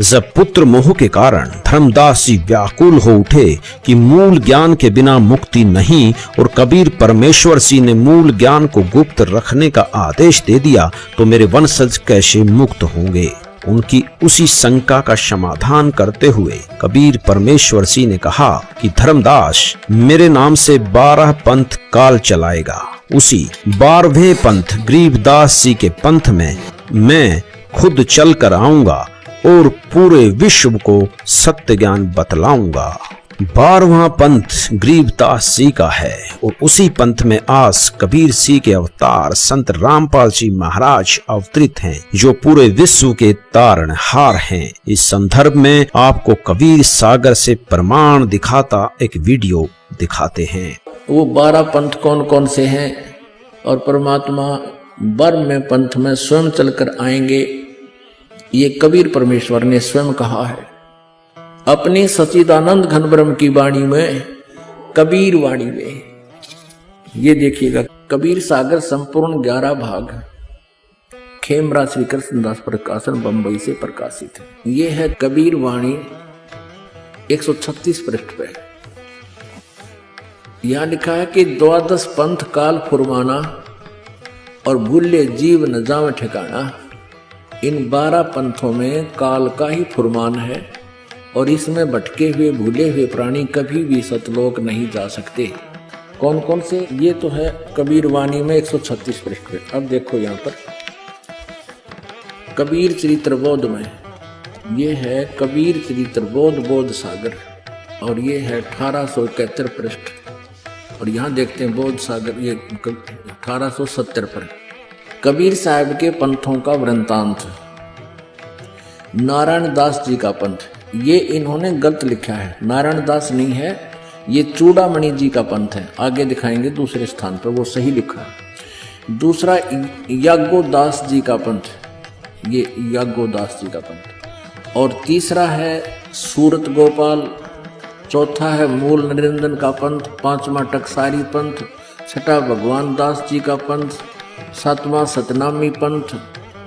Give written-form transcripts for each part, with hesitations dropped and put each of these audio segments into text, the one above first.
जब पुत्र मोह के कारण धर्मदास जी व्याकुल हो उठे कि मूल ज्ञान के बिना मुक्ति नहीं और कबीर परमेश्वर जी ने मूल ज्ञान को गुप्त रखने का आदेश दे दिया तो मेरे वंशज कैसे मुक्त होंगे। उनकी उसी शंका का समाधान करते हुए कबीर परमेश्वर जी ने कहा कि धर्मदास मेरे नाम से 12 पंथ काल चलाएगा। उसी 12वें पंथ गरीबदास जी के पंथ में मैं खुद चल कर आऊंगा और पूरे विश्व को सत्य ज्ञान बतलाऊंगा। 12वां पंथ गरीबदास जी का है और उसी पंथ में आज कबीर जी के अवतार संत रामपाल जी महाराज अवतरित हैं, जो पूरे विश्व के तारणहार हैं। इस संदर्भ में आपको कबीर सागर से प्रमाण दिखाता एक वीडियो दिखाते हैं। वो 12 पंथ कौन कौन से हैं और परमात्मा 12वें पंथ में स्वयं चलकर आएंगे, ये कबीर परमेश्वर ने स्वयं कहा है अपनी सच्चिदानंद घन ब्रह्म की वाणी में, कबीर वाणी में। ये देखिएगा, कबीर सागर संपूर्ण 11 भाग खेमरा श्री कृष्णदास प्रकाशन बंबई से प्रकाशित है। ये है कबीर वाणी 136 पृष्ठ पे। यहां लिखा है कि 12 पंथ काल फुरमाना और भूले जीव न जावे ठिकाना। इन 12 पंथों में काल का ही फुरमान है और इसमें भटके हुए भूले हुए प्राणी कभी भी सतलोक नहीं जा सकते। कौन कौन से? ये तो है कबीर वाणी में 136 पृष्ठ पे। अब देखो यहाँ पर कबीर चरित्र बोध में, ये है कबीर चरित्र बोध बोध सागर और ये है 1871 पृष्ठ। और यहाँ देखते हैं बोध सागर, ये 1870 पर कबीर साहब के पंथों का वृंतांत। नारायण दास जी का पंथ, ये इन्होंने गलत लिखा है, नारायण दास नहीं है, ये चूड़ामणि जी का पंथ है। आगे दिखाएंगे दूसरे स्थान पर वो सही लिखा है। दूसरा याज्ञोदास जी का पंथ, ये याज्ञोदास जी का पंथ। और तीसरा है सूरत गोपाल। चौथा है मूल निरंजन का पंथ। 5वां टकसारी पंथ। 6वां भगवान दास जी का पंथ। 7वां सतनामी पंथ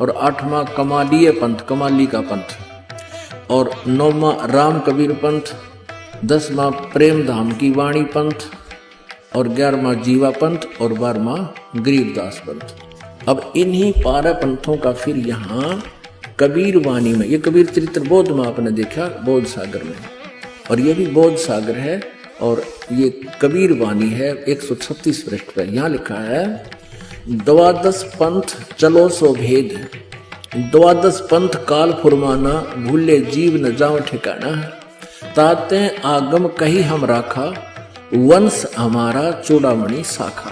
और 8वां कमालीय पंथ, कमाली का पंथ। और 9वां राम कबीर पंथ। 10वां प्रेम धाम की वाणी पंथ और 11वां जीवा पंथ और 12वां गरीबदास पंथ। अब इन्हीं 12 पंथों का फिर यहाँ कबीर वाणी में, ये कबीर चरित्र बोध में आपने देखा बोध सागर में, और ये भी बोध सागर है और ये कबीर वाणी है 136 पृष्ठ पर। यहाँ लिखा है 12 पंथ चलो सो भेद, 12 पंथ काल फुरमाना, भूले जीव न जाओ ठिकाना। ताते आगम कही हम राखा, वंश हमारा चूड़ामणि शाखा।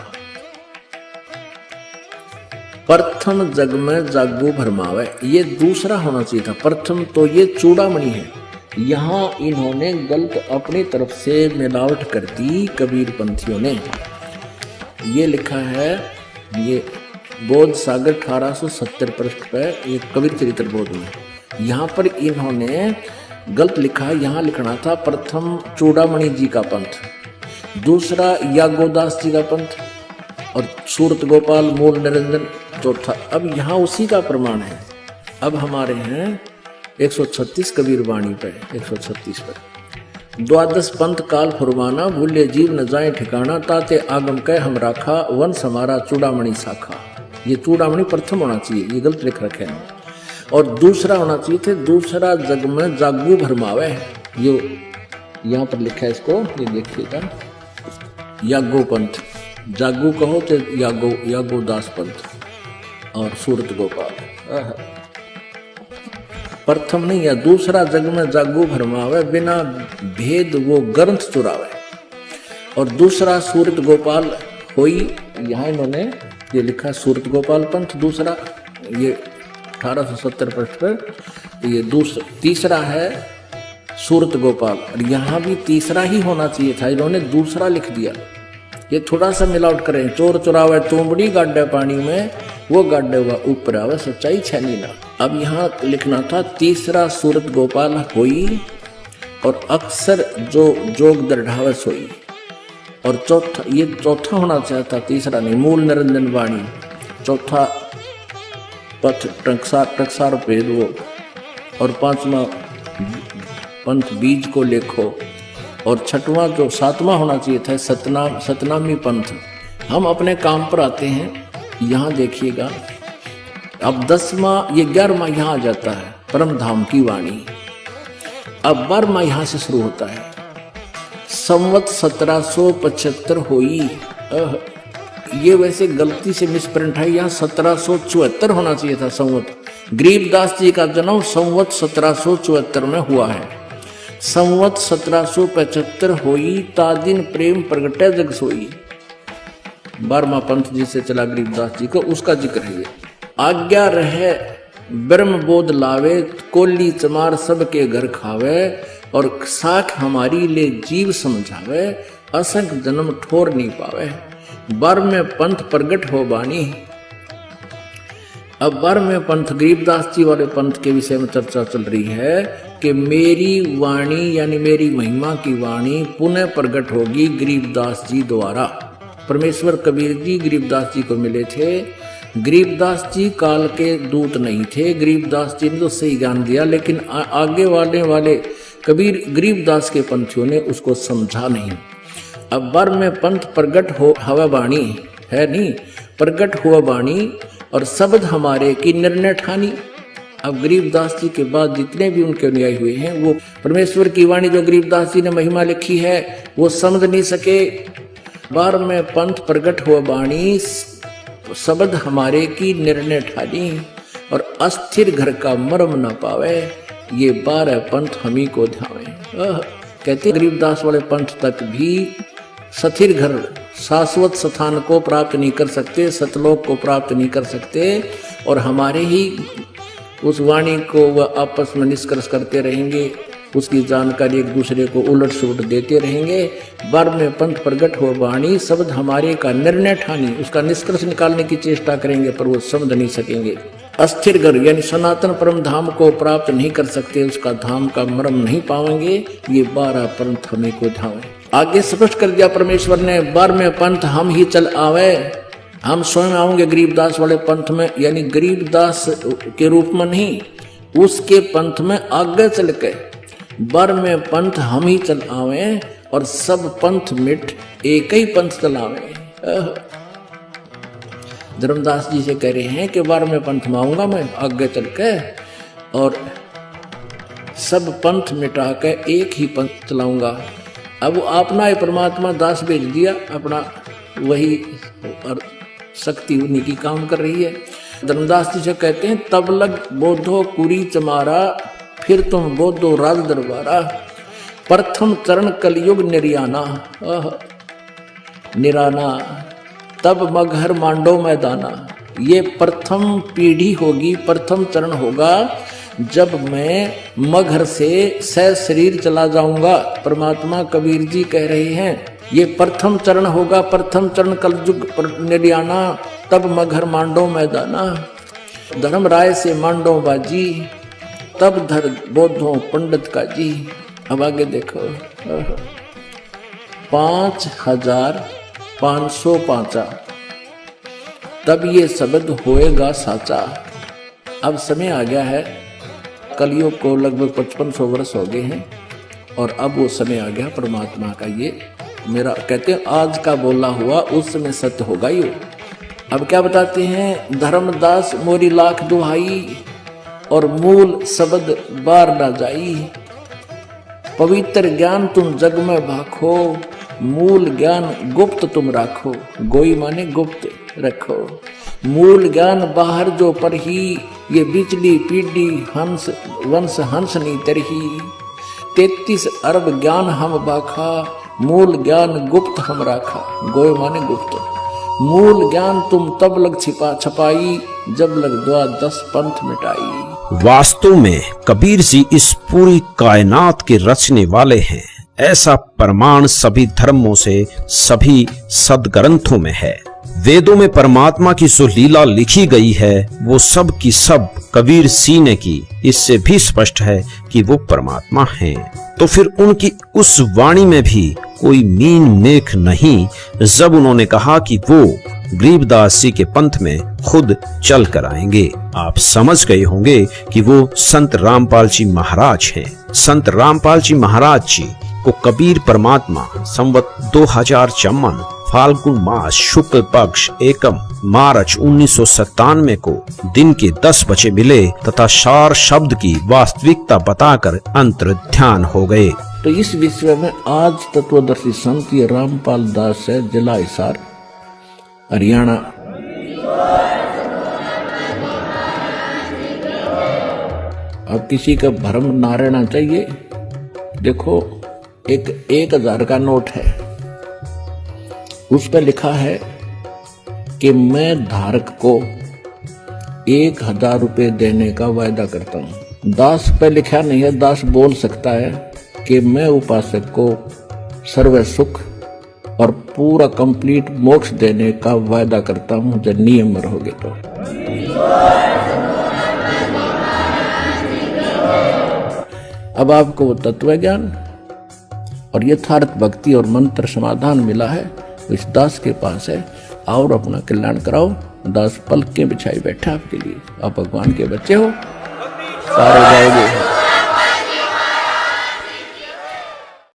प्रथम जग में जागू भरमावे, ये दूसरा होना चाहिए था। प्रथम तो ये चूड़ामणि है, यहाँ इन्होंने गलत अपनी तरफ से मिलावट कर दी कबीर पंथियों ने। ये लिखा है, ये बोध सागर 1870 पृष्ठ पर, ये कबीर चरित्र बोध में। यहाँ पर इन्होंने गलत लिखा है, यहाँ लिखना था प्रथम चूड़ामणि जी का पंथ, दूसरा याज्ञोदास जी का पंथ और सूरत गोपाल मूल निरंजन चौथा। अब यहाँ उसी का प्रमाण है। अब हमारे हैं 136 कबीर वाणी पे, 136 पर 12 पंथ काल फुरमाना, भूले जीव न जाए ठिकाना। ताते आगम कह हम राखा, वंश हमारा चूड़ामणि शाखा। ये चूड़ामणि प्रथम होना चाहिए, ये गलत लिख रखे हैं। और दूसरा होना चाहिए थे दूसरा जग में जागू भरमावे, ये यहाँ पर लिखा है इसको, ये देखिएगा यागो पंथ। जागू कहो तो यागोदास पंथ और सूरत गोपाल। प्रथम नहीं है, दूसरा जग में जागू भरमावे, बिना भेद वो ग्रंथ चुरावे। और दूसरा सूरत गोपाल होई, यहाँ इन्होंने ये लिखा सूरत गोपाल पंथ दूसरा, ये 1870 पृष्ठ पर। ये तीसरा है सूरत गोपाल और यहाँ भी तीसरा ही होना चाहिए था, इन्होंने दूसरा लिख दिया। ये थोड़ा सा मिलावट करें, चोर चुरावे तुमड़ी गाड्डे पानी में, वो गाड्डे हुआ ऊपर आवे, सच्चाई छैनी ना। अब यहाँ लिखना था तीसरा सूरत गोपाल होई और अक्सर जो जोग दृढ़ावे सोई। और चौथा, ये चौथा होना चाहता, तीसरा नहीं, मूल निरंजन वाणी। चौथा पथ टकसार भेद वो और 5वां पंथ बीज को लेखो, और छठवां जो 7वां होना चाहिए था सतनामी पंथ। हम अपने काम पर आते हैं। यहाँ देखिएगा, अब 10वां, ये 11वां यहाँ आ जाता है, परम धाम की वाणी। अब 12वां यहाँ से शुरू होता है, संवत 1775 होई। ये वैसे गलती से मिसप्रिंट है, यहाँ 1774 होना चाहिए था संवत। गरीबदास जी का जन्म संवत 1774 में हुआ है। संवत 1775 होई, ता दिन प्रेम प्रगटे जग सोई। 12वां पंथ जिसे चला गरीबदास जी को, उसका जिक्र है ये। आज्ञा रहे ब्रह्म बोध लावे, कोली चमार सबके घर खावे, और साख हमारी ले जीव समझावे, असंख जन्म ठोर नहीं पावे। 12वें पंथ प्रगट हो बानी। अब 12वें पंथ गरीबदास जी वाले पंथ के विषय में चर्चा चल रही है कि मेरी वाणी यानी मेरी महिमा की वाणी पुनः प्रकट होगी गरीबदास जी द्वारा। परमेश्वर कबीर जी गरीबदास जी को मिले थे। गरीबदास जी काल के दूत नहीं थे। गरीबदास जी ने तो सही ज्ञान दिया, लेकिन आगे वाले कबीर गरीबदास के पंथियों ने उसको समझा नहीं। अब 12वें पंथ प्रगट हो हवा बाणी है नहीं, प्रगट हुआ बाणी और शब्द हमारे की निर्णय ठानी। अब गरीबदास जी के बाद जितने भी उनके अनुयायी हुए हैं, वो परमेश्वर की वाणी जो गरीबदास जी ने महिमा लिखी है वो समझ नहीं सके। 12वें पंथ प्रगट हुआ बाणी, शब्द हमारे की निर्णय ठानी, और अस्थिर घर का मर्म न पावे, ये 12 पंथ हम ही को ध्यावे। कहते गरीबदास वाले पंथ तक भी स्थिर घर, शाश्वत स्थान को प्राप्त नहीं कर सकते, सतलोक को प्राप्त नहीं कर सकते, और हमारे ही उस वाणी को वह आपस में निष्कर्ष करते रहेंगे, उसकी जानकारी एक दूसरे को उलट सुलट देते रहेंगे। 12वें पंथ प्रगट हो वाणी, शब्द हमारे का निर्णय ठानी, उसका निष्कर्ष निकालने की चेष्टा करेंगे पर वो समझ नहीं सकेंगे। अस्थिर घर यानी सनातन परम धाम को प्राप्त नहीं कर सकते, उसका धाम का मर्म नहीं पाएंगे। ये 12 पंथ हमें को धावे। आगे स्पष्ट कर दिया परमेश्वर ने, 12वें पंथ हम ही चल आवे, हम स्वयं आएंगे गरीबदास वाले पंथ में, यानी गरीबदास के रूप में नहीं, उसके पंथ में आगे चल के 12वें पंथ हम ही चल आवे, और सब पंथ मिट एक ही पंथ चलावे। धर्मदास जी से कह रहे हैं कि 12वें पंथ में आऊंगा मैं आगे चल के, और सब पंथ मिटा के एक ही पंथ चलाऊंगा। अब अपना ही परमात्मा दास भेज दिया, अपना वही और शक्ति उन्हीं की काम कर रही है। धर्मदास जी से कहते हैं, तब लग बोधो कुरी चमारा, फिर तुम बोधो राज दरबारा, प्रथम चरण कलयुग निर्याना, निराना, तब मगहर मांडो मैदाना। ये प्रथम पीढ़ी होगी, प्रथम चरण होगा जब मैं मगहर से शरीर चला जाऊंगा। परमात्मा कबीर जी कह रहे हैं ये प्रथम चरण होगा, प्रथम चरण कलयुग निर्याना, तब मगहर मांडो मैदाना, धर्म राय से मांडो बाजी, तब धर बोधो पंडित का जी। अब आगे देखो, 5505 तब ये शब्द होएगा साचा। अब समय आ गया है, कलयुग को लगभग 5500 वर्ष हो गए हैं, और अब वो समय आ गया परमात्मा का। ये मेरा कहते हैं आज का बोला हुआ उस समय सत्य होगा ही। अब क्या बताते हैं, धर्मदास मोरी लाख दुहाई, और मूल शब्द बार ना जाई, पवित्र ज्ञान तुम जग में भाखो, मूल ज्ञान गुप्त तुम राखो। गोई माने गुप्त रखो, मूल ज्ञान बाहर जो पर ही, ये बिजली पीढ़ी हंस वंश हंस नी तरही, 33 अरब ज्ञान हम बाखा, मूल ज्ञान गुप्त हम राखा। गोय माने गुप्त, मूल ज्ञान तुम तब लग छपाई, जब लग 10 पंथ मिटाई। वास्तव में कबीर जी इस पूरी कायनात के रचने वाले हैं, ऐसा प्रमाण सभी धर्मों से, सभी सदग्रंथों में है। वेदों में परमात्मा की जो लीला लिखी गई है वो सब की सब कबीर सिंह ने की। इससे भी स्पष्ट है कि वो परमात्मा हैं। तो फिर उनकी उस वाणी में भी कोई मीन मेख नहीं जब उन्होंने कहा कि वो गरीबदास जी के पंथ में खुद चल कर आएंगे। आप समझ गए होंगे कि वो संत रामपाल जी महाराज हैं। संत रामपाल जी महाराज जी को कबीर परमात्मा संवत 2054 फाल्गुन मास शुक्ल पक्ष एकम मार्च 1997 को दिन के 10 बजे मिले तथा सार शब्द की वास्तविकता बताकर अंतर ध्यान हो गए। तो इस विषय में आज तत्वदर्शी संत ये रामपाल दास है, जिला हिसार, हरियाणा। अब किसी का भ्रम ना रहना चाहिए। देखो, एक 1000 का नोट है, उस पर लिखा है कि मैं धारक को 1000 रुपये देने का वायदा करता हूं। दास पे लिखा नहीं है। दास बोल सकता है कि मैं उपासक को सर्व सुख और पूरा कंप्लीट मोक्ष देने का वायदा करता हूं जब नियम रहोगे तो। अब आपको वो तत्व ज्ञान और यथार्थ भक्ति और मंत्र समाधान मिला है, इस दास के पास है। और अपना कल्याण कराओ। दास पलकें बिछाई बैठा आपके लिए। आप भगवान के बच्चे हो, सारे जाओगे।